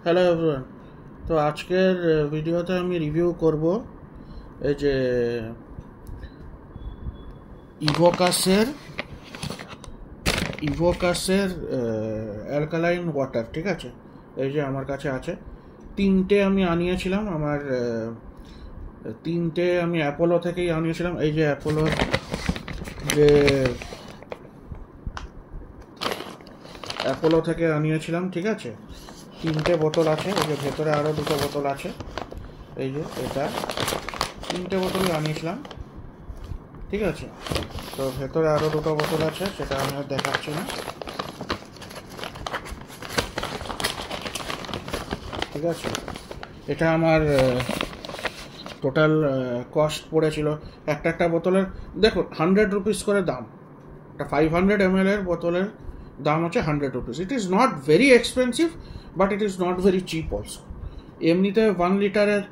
Hello everyone. তো আজকের ভিডিওতে আমি রিভিউ করব এই যে ইভোকাসের অ্যালকালাইন ওয়াটার। ঠিক আছে, এই যে আমার কাছে আছে। তিনটে আমি আনিয়েছিলাম, আমার তিনটে আমি অ্যাপোলো থেকেই আনিয়েছিলাম। এই যে অ্যাপোলোর থেকে আনিয়েছিলাম। ঠিক আছে, তিনটে বোতল আছে। এই যে ভেতরে আরও দুটো বোতল আছে। এই যে এটা তিনটে বোতলই আনিয়েছিলাম। ঠিক আছে, তো ভেতরে আরও দুটো বোতল আছে, সেটা আমি আর দেখাচ্ছি না। ঠিক আছে, এটা আমার টোটাল কস্ট পড়েছিল একটা বোতলের, দেখুন 100 রুপিস করে দাম। একটা 500 ml এর বোতলের দাম হচ্ছে 100 rupees. It is not very expensive, but it is not very chip also. এমনিতে 1 লিটারের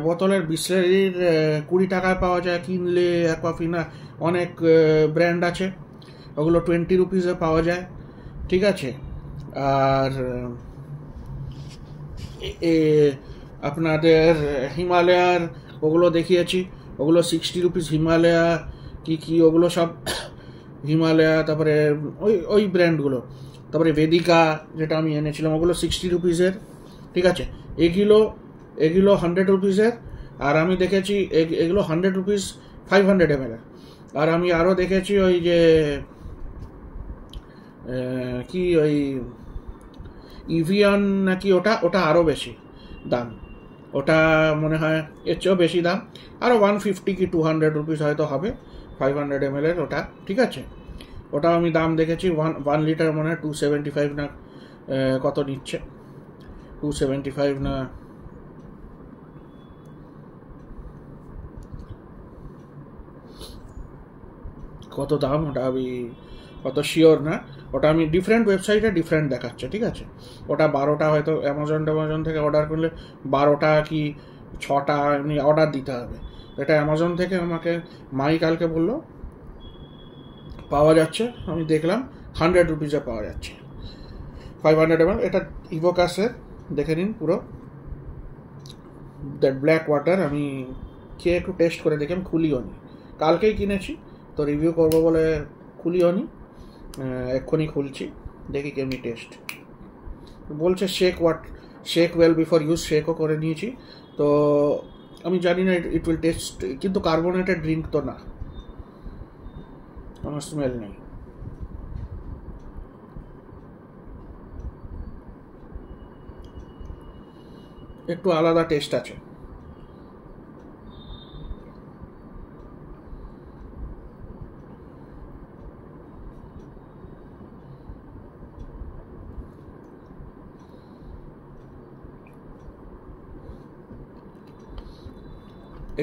বোতলের বিসলারির 20 টাকায় পাওয়া যায় কিনলে। অ্যাকোয়াফিনা অনেক ব্র্যান্ড আছে, ওগুলো 20 রুপিসে পাওয়া যায়। ঠিক আছে, আর আপনাদের হিমালয়ার ওগুলো দেখিয়েছি, ওগুলো 60 রুপিস। হিমালয়া কি ওগুলো সব হিমালয়া, তারপরে ওই ব্র্যান্ডগুলো। তারপরে বেদিকা যেটা আমি এনেছিলাম, ওগুলো 60 রুপিসের। ঠিক আছে, এগুলো 100 রুপিসের। আর আমি দেখেছি এগুলো 100 রুপিস 500 ml। আর আমি আরও দেখেছি ওই যে ওই ইভিয়ান নাকি, ওটা আরও বেশি দাম। ওটা মনে হয় এর চেয়েও বেশি দাম, আরও 150 কি 200 রুপিস হয়তো হবে 500 ml এর ওটা। ঠিক আছে, ওটাও আমি দাম দেখেছি। 1 লিটার মনে হয় 275 না কত নিচ্ছে, 275 না কত দাম, ওটা আমি অত শিওর না। ওটা আমি ডিফারেন্ট ওয়েবসাইটে ডিফারেন্ট দেখাচ্ছে। ঠিক আছে, ওটা 12টা হয়তো অ্যামাজন থেকে অর্ডার করলে 12টা কি 6টা এমনি অর্ডার দিতে হবে। এটা অ্যামাজন থেকে আমাকে মাই কালকে বললো পাওয়া যাচ্ছে, আমি দেখলাম 100 রুপিসে পাওয়া যাচ্ছে 500 ml। এটা ইভোকাসের, দেখে নিন পুরো দ্যাট ব্ল্যাক ওয়াটার। আমি খেয়ে একটু টেস্ট করে দেখি, আমি খুলিও নি, কালকেই কিনেছি তো রিভিউ করবো বলে খুলিও নি, এক্ষুনি খুলছি, দেখি কেমনি টেস্ট। বলছে শেক ওয়েল বিফোর ইউজ, শেকও করে নিয়েছি। তো আমি জানি না ইট উইল টেস্ট, কিন্তু কার্বোনেটেড ড্রিঙ্ক তো না, আমার স্মেল নেই। একটু আলাদা টেস্ট আছে।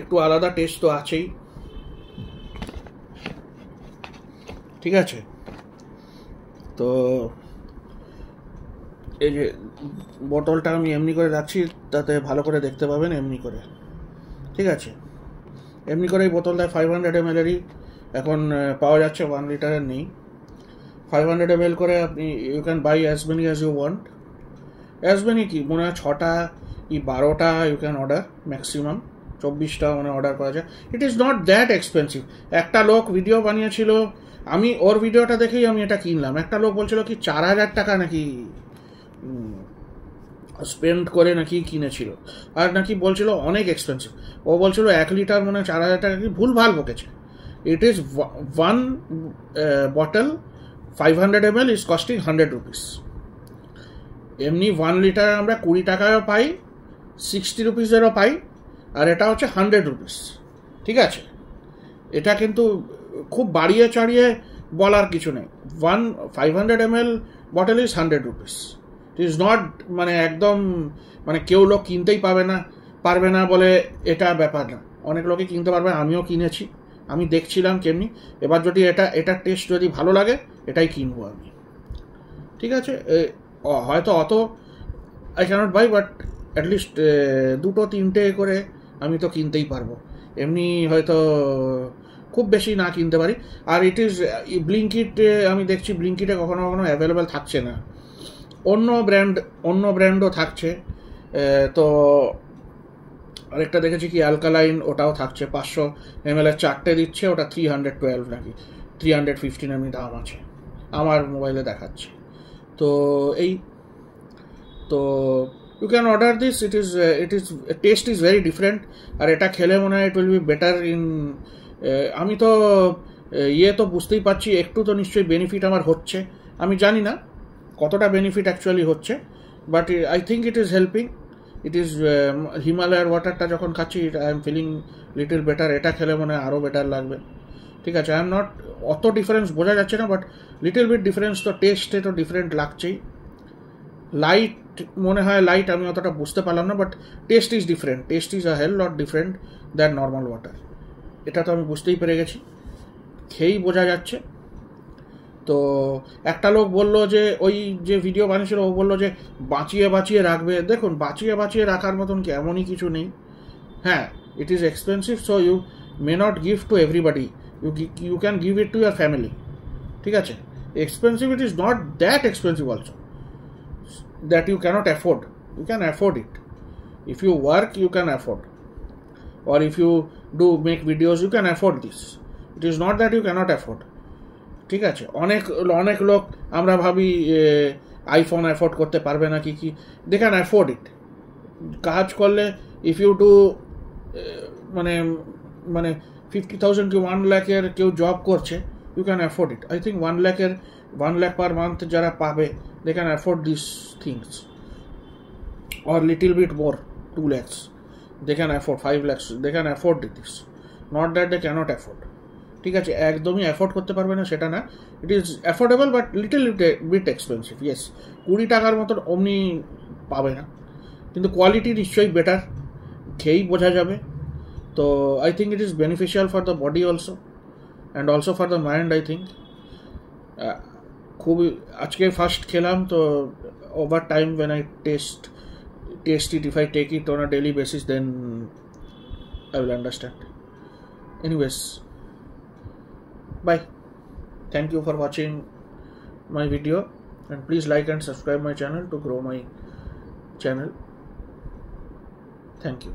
একটু আলাদা টেস্ট তো আছেই। ঠিক আছে, তো এই যে বোতলটা আমি এমনি করে রাখছি, তাতে ভালো করে দেখতে পাবেন এমনি করে। ঠিক আছে, এমনি করে এই বোতলটা 500 ml-এরই এখন পাওয়া যাচ্ছে, 1 লিটারের নেই। 500 ml করে আপনি you can buy as many as you want. As many কি মনে হয় 6টা কি 12টা ইউ ক্যান অর্ডার, ম্যাক্সিমাম 24টা মানে অর্ডার করা যায়। It is not that expensive. একটা লোক ভিডিও বানিয়েছিল, আমি ওর ভিডিওটা দেখেই আমি এটা কিনলাম। একটা লোক বলছিল কি 4000 টাকা নাকি স্পেন্ড করে নাকি কিনেছিল, আর নাকি বলছিল অনেক এক্সপেন্সিভ। ও বলছিল 1 লিটার মনে 4000 টাকা, কি ভুল ভাল বকেছে। It is 1 bottle 500 ml is costing 100 rupees. এমনি 1 লিটার আমরা 20 টাকায়ও পাই, 60 রুপিসেরও পাই, আর এটা হচ্ছে 100 রুপিস। ঠিক আছে, এটা কিন্তু খুব বাড়িয়ে চাড়িয়ে বলার কিছু নেই। 500 ml bottle is 100 rupees. It is not মানে একদম মানে কেউ লোক কিনতেই পারবে না বলে এটা ব্যাপার না, অনেক লোকে কিনতে পারবে। আমিও কিনেছি, আমি দেখছিলাম কেমনি। এবার যদি এটার টেস্ট যদি ভালো লাগে এটাই কিনবো আমি। ঠিক আছে, হয়তো অত I can't buy, but at least 2-3টে করে আমি তো কিনতেই পারবো। এমনি হয়তো খুব বেশি না কিনতে পারি। আর ইট ইজ ব্লিঙ্কিট, আমি দেখছি ব্লিঙ্কিটে কখনো কখনো অ্যাভেলেবেল থাকছে না। অন্য ব্র্যান্ডও থাকছে। তো আরেকটা দেখেছি কি অ্যালকালাইন, ওটাও থাকছে 500 ml এর 4টে দিচ্ছে, ওটা 312 নাকি 315 এমনি দাম আছে, আমার মোবাইলে দেখাচ্ছে। তো এই তো you can order this, it is taste is very different. আর এটা খেলে মনে হয় it will be better in, আমি তো তো বুঝতেই পারছি একটু তো নিশ্চয়ই বেনিফিট আমার হচ্ছে, আমি জানি না কতটা বেনিফিট অ্যাকচুয়ালি হচ্ছে, but I think it is helping. It is হিমালয়ার ওয়াটারটা যখন খাচ্ছি I am feeling little better, এটা খেলে মনে হয় আরও বেটার লাগবে। ঠিক আছে, আই এম নট, অত ডিফারেন্স বোঝা যাচ্ছে না, বাট লিটল বিট ডিফারেন্স তো টেস্টে তো ডিফারেন্ট লাগছেই। লাইট মনে হয় লাইট, আমি অতটা বুঝতে পারলাম না, but taste is different, taste is a hell lot different than normal water, এটা তো আমি বুঝতেই পেরে গেছি, খেয়েই বোঝা যাচ্ছে। তো একটা লোক বললো যে ওই যে ভিডিও বানিয়েছিল ও বললো যে বাঁচিয়ে রাখবে। দেখুন বাঁচিয়ে রাখার মতন কি এমনই কিছু নেই। হ্যাঁ, it is expensive, so you may not give to everybody, you can give it to your family. ঠিক আছে, expensive, it is not that expensive also that you cannot afford. You can afford it. If you work, you can afford. Or if you do make videos, you can afford this. It is not that you cannot afford. ঠিক আছে, অনেক লোক আমরা ভাবি iPhone afford করতে পারবে না কি, দে ক্যান অ্যাফোর্ড ইট। কাজ করলে ইফ ইউ ডু মানে 50,000 কি 1 লাখের কেউ জব করছে, you can afford it. I think 1 lakh per month যারা পাবে, they can afford these things, or little bit more, 2 lakhs they can afford, 5 lakhs they can afford this, not that they cannot afford. ঠিক আছে, একদমই afford করতে পারবে না সেটা না, it is affordable but little bit expensive. Yes, 20 টাকার মতন অমনি পাবে না, কিন্তু কোয়ালিটি নিশ্চয়ই বেটার, খেয়েই বোঝা যাবে। তো I think it is beneficial for the body also, and also for the mind. I think খুবই, আজকে ফার্স্ট খেলাম, তো over time when I taste it, if I take it on a daily basis, then I will understand. Anyways, bye, thank you for watching my video, and please like and subscribe my channel to grow my channel. Thank you.